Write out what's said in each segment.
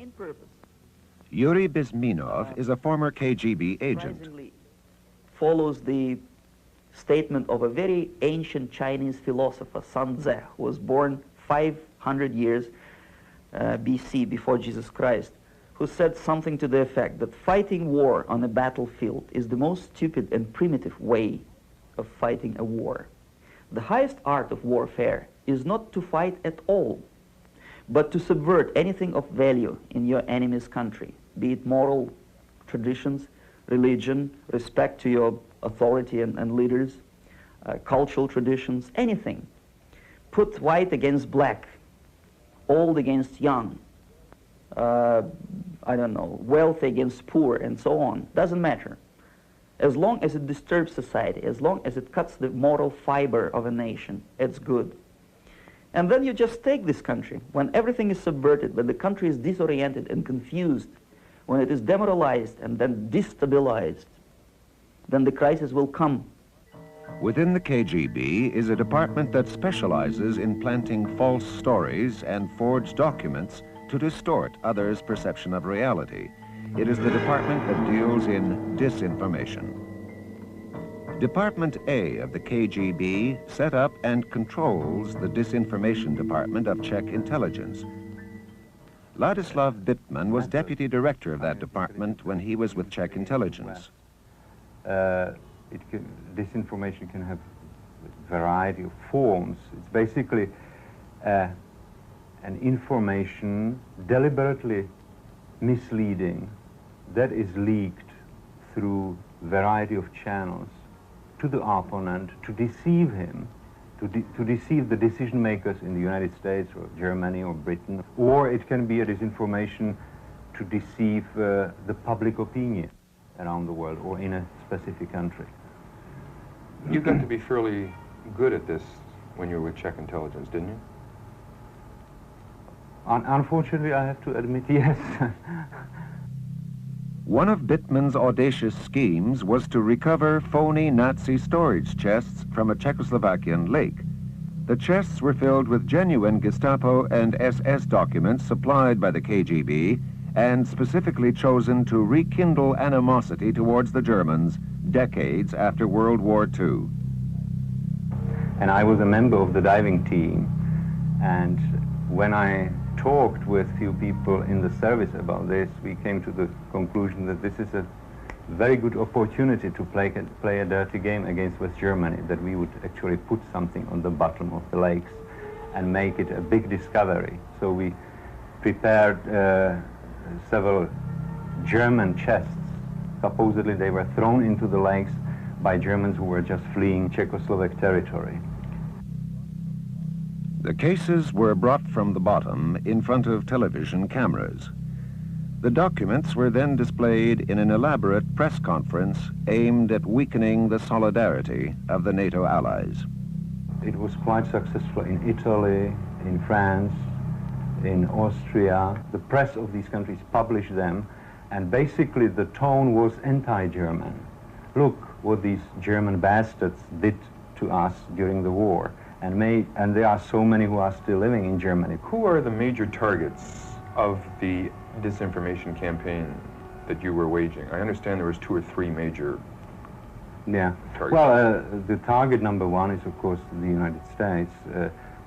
main purpose Yuri Bizminov is a former KGB agent. Follows the statement of a very ancient Chinese philosopher, Sun Tzu, who was born 500 years BC, before Jesus Christ, who said something to the effect that fighting war on a battlefield is the most stupid and primitive way of fighting a war. The highest art of warfare is not to fight at all, but to subvert anything of value in your enemy's country, be it moral traditions, religion, respect to your authority and leaders, cultural traditions, anything. Put white against black, old against young, I don't know, wealthy against poor, and so on. Doesn't matter. As long as it disturbs society, as long as it cuts the moral fiber of a nation, it's good. And then you just take this country, when everything is subverted, when the country is disoriented and confused, when it is demoralized and then destabilized, then the crisis will come. Within the KGB is a department that specializes in planting false stories and forged documents to distort others' perception of reality. It is the department that deals in disinformation. Department A of the KGB set up and controls the disinformation department of Czech intelligence. Ladislav Bittman was deputy director of that department when he was with Czech intelligence. Disinformation can have a variety of forms. It's basically an information deliberately misleading that is leaked through a variety of channels to the opponent to deceive him, to deceive the decision makers in the United States or Germany or Britain, or it can be a disinformation to deceive the public opinion around the world or in a specific country. You got to be fairly good at this when you were with Czech intelligence, didn't you? Unfortunately, I have to admit, yes. One of Bittman's audacious schemes was to recover phony Nazi storage chests from a Czechoslovakian lake. The chests were filled with genuine Gestapo and SS documents supplied by the KGB and specifically chosen to rekindle animosity towards the Germans decades after World War II. And I was a member of the diving team, and when I talked with few people in the service about this, we came to the conclusion that this is a very good opportunity to play a dirty game against West Germany, that we would actually put something on the bottom of the lakes and make it a big discovery. So we prepared several German chests. Supposedly they were thrown into the lakes by Germans who were just fleeing Czechoslovak territory. The cases were brought from the bottom in front of television cameras. The documents were then displayed in an elaborate press conference aimed at weakening the solidarity of the NATO allies. It was quite successful in Italy, in France, in Austria. The press of these countries published them, and basically the tone was anti-German. Look what these German bastards did to us during the war. And there are so many who are still living in Germany. Who are the major targets of the disinformation campaign that you were waging? I understand there was 2 or 3 major targets. Well, the target number 1 is, of course, the United States.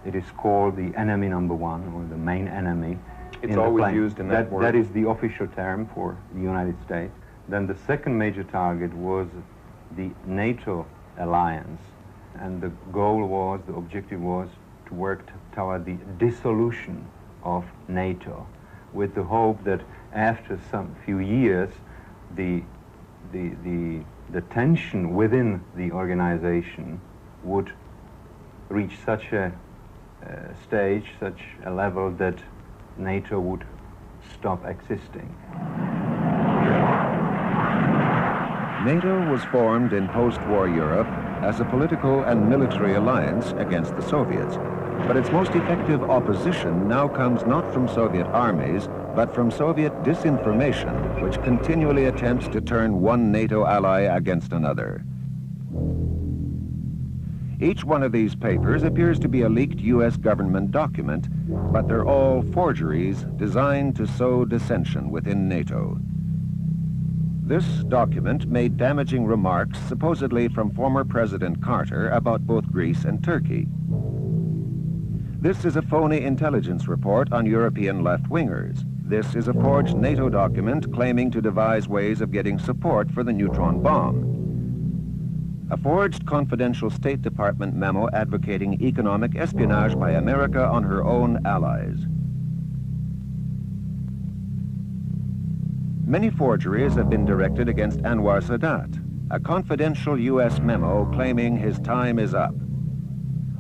It is called the enemy number 1, or the main enemy. It's always used in that word. That is the official term for the United States. Then the second major target was the NATO alliance. And the goal was, the objective was to work toward the dissolution of NATO, with the hope that after some few years, the tension within the organization would reach such a stage, such a level that NATO would stop existing. NATO was formed in post-war Europe as a political and military alliance against the Soviets. But its most effective opposition now comes not from Soviet armies, but from Soviet disinformation, which continually attempts to turn one NATO ally against another. Each one of these papers appears to be a leaked U.S. government document, but they're all forgeries designed to sow dissension within NATO. This document made damaging remarks supposedly from former President Carter about both Greece and Turkey. This is a phony intelligence report on European left-wingers. This is a forged NATO document claiming to devise ways of getting support for the neutron bomb. A forged confidential State Department memo advocating economic espionage by America on her own allies. Many forgeries have been directed against Anwar Sadat, a confidential U.S. memo claiming his time is up,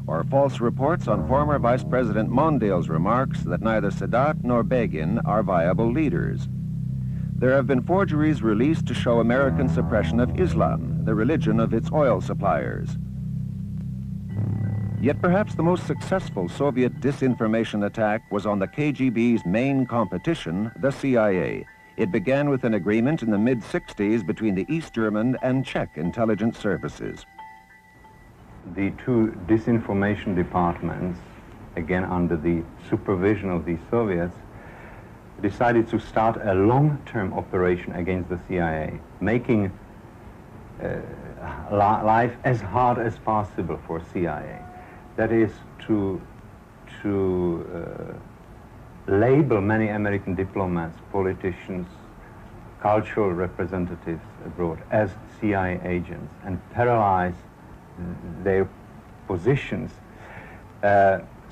or false reports on former Vice President Mondale's remarks that neither Sadat nor Begin are viable leaders. There have been forgeries released to show American suppression of Islam, the religion of its oil suppliers. Yet perhaps the most successful Soviet disinformation attack was on the KGB's main competition, the CIA. It began with an agreement in the mid-60s between the East German and Czech intelligence services. The two disinformation departments, again under the supervision of the Soviets, decided to start a long-term operation against the CIA, making life as hard as possible for CIA. That is to label many American diplomats, politicians, cultural representatives abroad as CIA agents and paralyze their positions.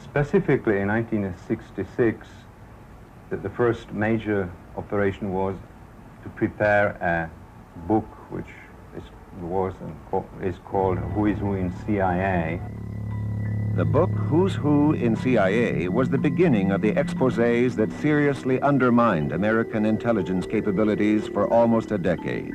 Specifically in 1966, the first major operation was to prepare a book which is called Who is Who in CIA. The book Who's Who in CIA was the beginning of the exposés that seriously undermined American intelligence capabilities for almost a decade.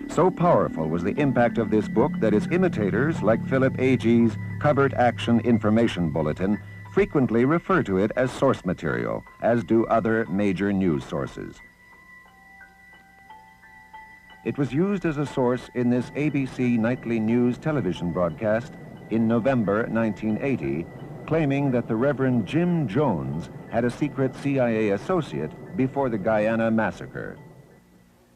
So powerful was the impact of this book that its imitators, like Philip Agee's Covert Action Information Bulletin, frequently refer to it as source material, as do other major news sources. It was used as a source in this ABC nightly news television broadcast in November 1980, claiming that the Reverend Jim Jones had a secret CIA associate before the Guyana massacre.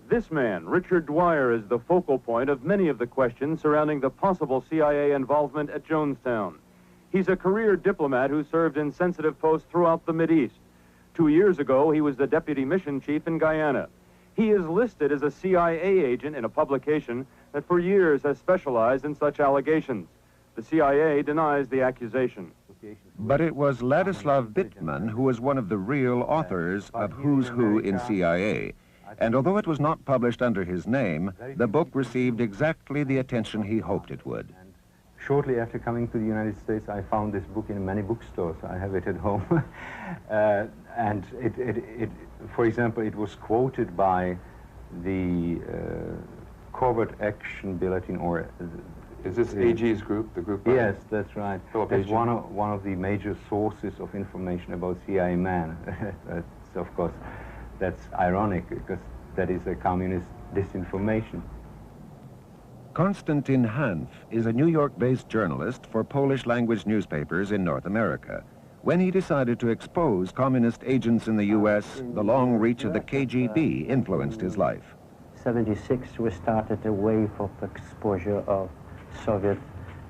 This man, Richard Dwyer, is the focal point of many of the questions surrounding the possible CIA involvement at Jonestown. He's a career diplomat who served in sensitive posts throughout the Mideast. 2 years ago, he was the deputy mission chief in Guyana. He is listed as a CIA agent in a publication that for years has specialized in such allegations. The CIA denies the accusation. But it was Ladislav Bittman who was one of the real authors of Who's Who in CIA. And although it was not published under his name, the book received exactly the attention he hoped it would. Shortly after coming to the United States, I found this book in many bookstores. I have it at home. And for example, it was quoted by the Covert Action Bulletin, or is this AG's group, the group? Yes, that's right. It's one of the major sources of information about CIA man. That's, of course, that's ironic because that is a communist disinformation. Konstantin Hanf is a New York-based journalist for Polish-language newspapers in North America. When he decided to expose communist agents in the U.S., the long reach of the KGB influenced his life. 1976, we started a wave of exposure of Soviet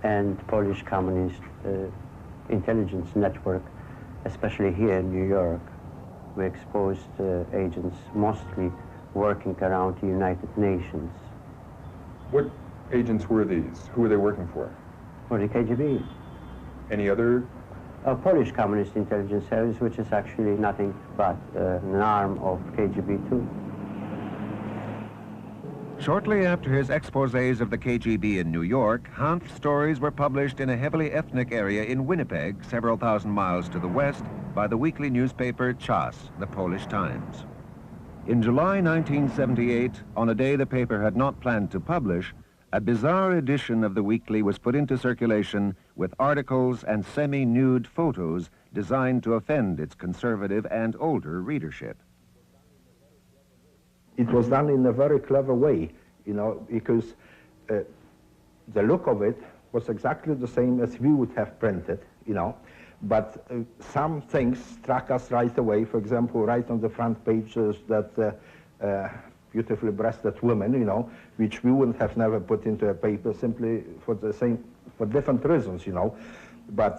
and Polish communist intelligence network, especially here in New York. We exposed agents mostly working around the United Nations. What agents were these? Who were they working for? For the KGB. Any other? Polish Communist Intelligence Service, which is actually nothing but an arm of KGB too. Shortly after his exposés of the KGB in New York, Hanf's stories were published in a heavily ethnic area in Winnipeg, several thousand miles to the west, by the weekly newspaper Czas, the Polish Times. In July 1978, on a day the paper had not planned to publish, a bizarre edition of the weekly was put into circulation with articles and semi-nude photos designed to offend its conservative and older readership. It was done in a very clever way, you know, because the look of it was exactly the same as we would have printed, you know. But some things struck us right away. For example, right on the front page is that beautifully breasted women, you know, which we wouldn't have never put into a paper simply for different reasons, you know. But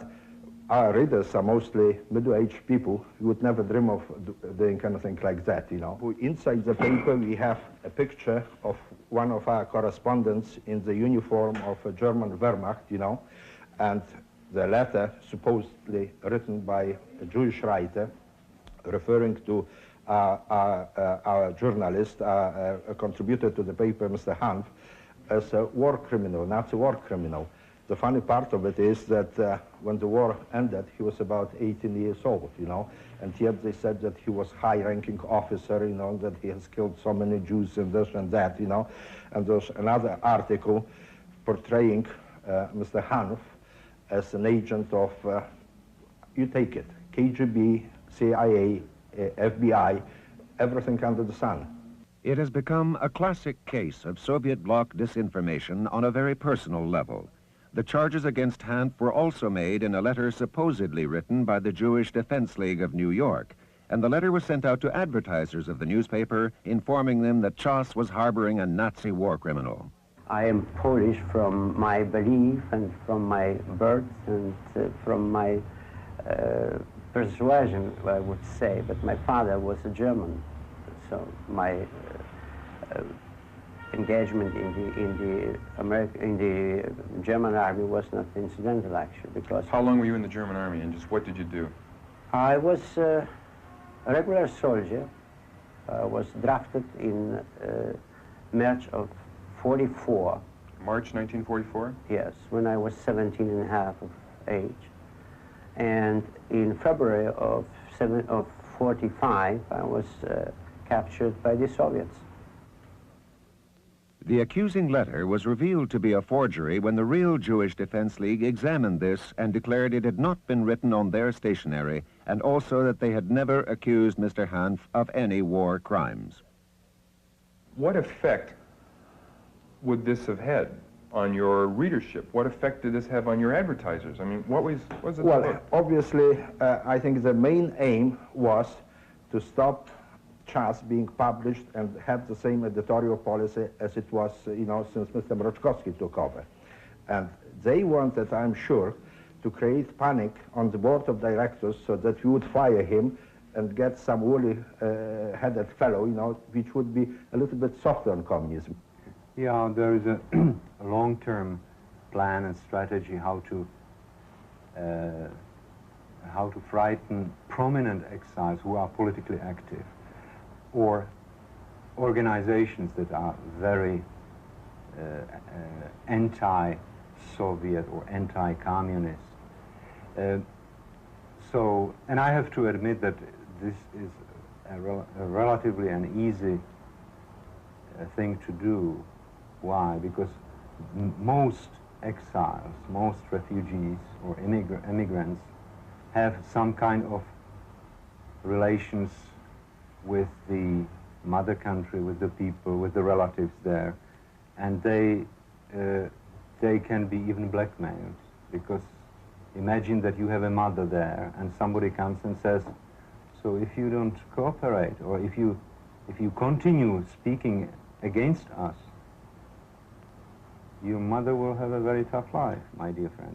our readers are mostly middle-aged people who would never dream of doing anything like that, you know. Inside the paper we have a picture of one of our correspondents in the uniform of a German Wehrmacht, you know, and the letter supposedly written by a Jewish writer referring to our journalist, a contributor to the paper, Mr. Hanf, as a war criminal, Nazi war criminal. The funny part of it is that when the war ended, he was about 18 years old, you know, and yet they said that he was high-ranking officer, you know, that he has killed so many Jews and this and that, you know. And there's another article portraying Mr. Hanf as an agent of, you take it, KGB, CIA, FBI, everything under the sun. It has become a classic case of Soviet bloc disinformation on a very personal level. The charges against Hanf were also made in a letter supposedly written by the Jewish Defense League of New York, and the letter was sent out to advertisers of the newspaper, informing them that Czas was harboring a Nazi war criminal. I am Polish from my belief and from my birth and from my persuasion, I would say, but my father was a German, so my engagement in the German army was not incidental, actually, because... How long were you in the German army, and just what did you do? I was a regular soldier. I was drafted in March of 44. March 1944? Yes, when I was 17 and a half of age. And in February of 45, I was captured by the Soviets. The accusing letter was revealed to be a forgery when the real Jewish Defense League examined this and declared it had not been written on their stationery, and also that they had never accused Mr. Hanf of any war crimes. What effect would this have had on your readership? What effect did this have on your advertisers? I mean, what was it? Well, obviously, I think the main aim was to stop Czas being published and have the same editorial policy as it was, you know, since Mr. Mroczkowski took over. And they wanted, I'm sure, to create panic on the board of directors so that we would fire him and get some woolly-headed fellow, you know, which would be a little bit softer on communism. Yeah, there is a long-term plan and strategy how to frighten prominent exiles who are politically active, or organizations that are very anti-Soviet or anti-communist. And I have to admit that this is a relatively an easy thing to do. Why? Because most exiles, most refugees or immigrants have some kind of relations with the mother country, with the people, with the relatives there, and they can be even blackmailed, because imagine that you have a mother there and somebody comes and says, so if you don't cooperate, or if you continue speaking against us, your mother will have a very tough life, my dear friend.